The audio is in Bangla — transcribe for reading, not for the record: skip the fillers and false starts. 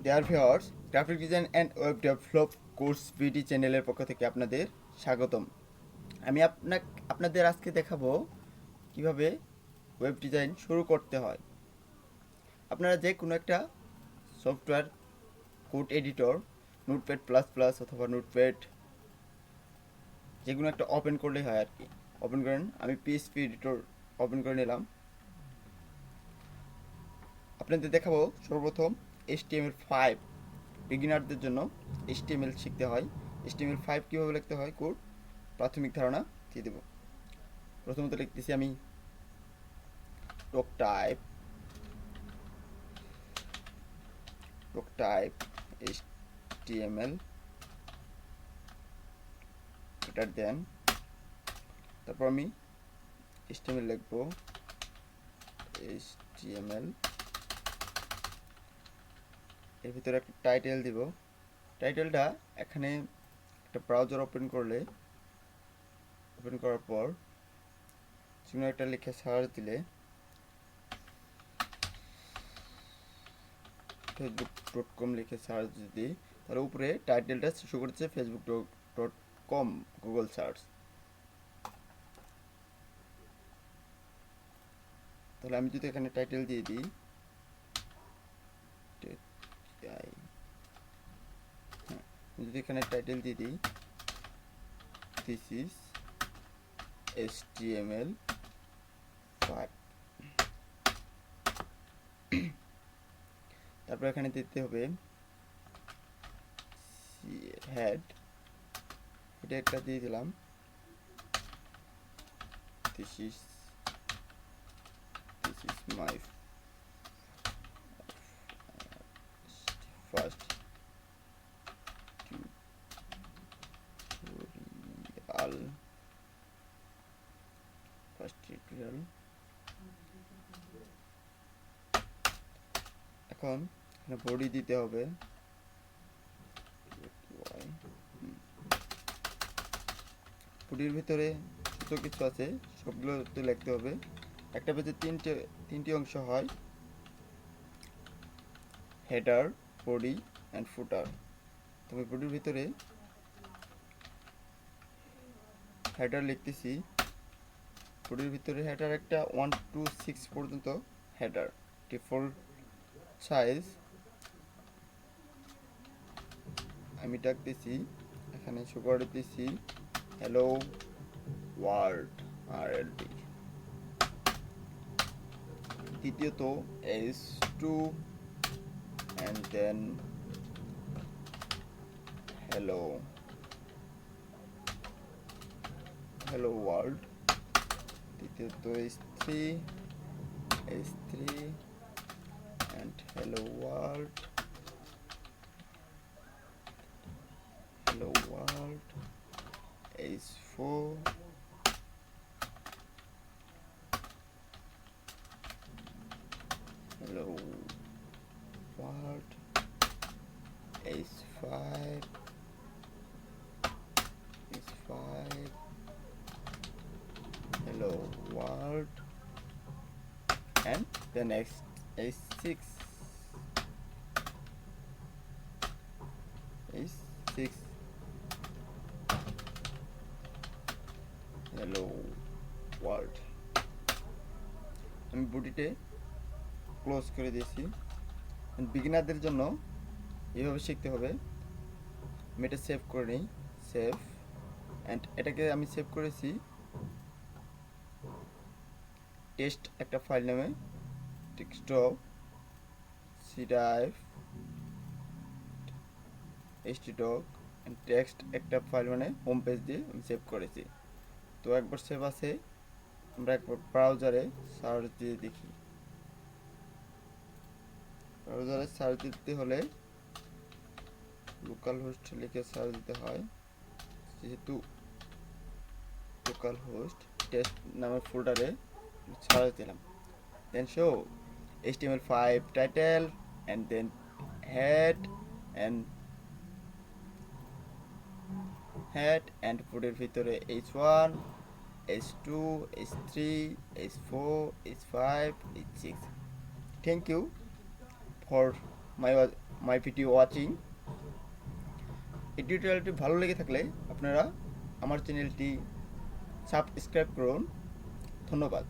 There viewers, graphic design and web develop course BD চ্যানেলের পক্ষ থেকে আপনাদের স্বাগতম। আমি আপনাদের আজকে দেখাবো কিভাবে ওয়েব ডিজাইন শুরু করতে হয়। আপনারা যে কোনো একটা software code editor, notepad plus plus অথবা নোটপ্যাড যে কোনো একটা ওপেন করলেই হয় আর কি। ওপেন করেন, আমি পিএইচপি এডিটর ওপেন করে নিলাম। আপনাদের দেখাবো সর্বপ্রথম HTML5 বিগিনারদের জন্য HTML শিখতে হয়। HTML5 কীভাবে লিখতে হয় কোড প্রাথমিক ধারণা দিয়ে দেব। প্রথমত লিখতেছি আমি টক টাইপ HTML এটার দেন, তারপর আমি HTML লিখব HTML, এর ভিতরে একটা টাইটেল দিব। টাইটেলটা এখানে একটা ব্রাউজার ওপেন করার পর কোনো একটা লিখে সার্চ দিলে facebook.com লিখে সার্চ দিই, তার উপরে টাইটেলটা শো করছে facebook.com গুগল সার্চ। তাহলে আমি যদি এখানে টাইটেল দিয়ে দিই যদি এখানে টাইটেল দিয়ে দিই দিস ইজ HTML5, তারপর এখানে দিতে হবে হেড, এটা একটা দিয়ে দিলাম this is my first tutorial. এখন এখানে বডি দিতে হবে, বডির ভিতরে যত কিছু আছে সবগুলো লিখতে হবে। একটা পেজে তিনটি অংশ হয়, হেডার, বডি অ্যান্ড ফুটার। তবে বডির ভিতরে হেডার লিখতেছি, বডির ভিতরে হেডার একটা 1 to 6 পর্যন্ত হেডার, ডিফল্ট সাইজ আমি ডাকতেছি, এখানে শো করে দিতেছি হ্যালো ওয়ার্ল্ড RLD। দ্বিতীয়ত S2 and then hello world। তৃতীয়ত S3 and hello world S4 hello world S5 hello world, and the next S6 hello world। আমি বডিতে ক্লোজ করে দিয়েছি। বিগিনারদের জন্য এইভাবে শিখতে হবে। আমি এটা সেভ করে নিই, সেভ, অ্যান্ড এটাকে আমি সেভ করেছি টেস্ট একটা ফাইল নামে, ডেস্কটপ cdiv htdoc টেক্সট একটা ফাইল, মানে হোম পেজ দিয়ে আমি সেভ করেছি। তো একবার সেভ আছে, আমরা একবার ব্রাউজারে সার্চ দিয়ে দেখি। ব্রাউজারে সার্চ দিতে হলে লোকাল হোস্ট লিখে সার্চ দিতে হয়, যেহেতু লোকাল হোস্ট টেস্ট নামের ফোল্ডারে সার্চ দিলাম, দেন show HTML5 title and then head and বডির ভিতরে H1 H2 H3 H4 H5 H6। Thank you for my my video watching. এই টিউটোরিয়ালটি ভালো লেগে থাকলে আপনারা আমার চ্যানেলটি সাবস্ক্রাইব করুন। ধন্যবাদ।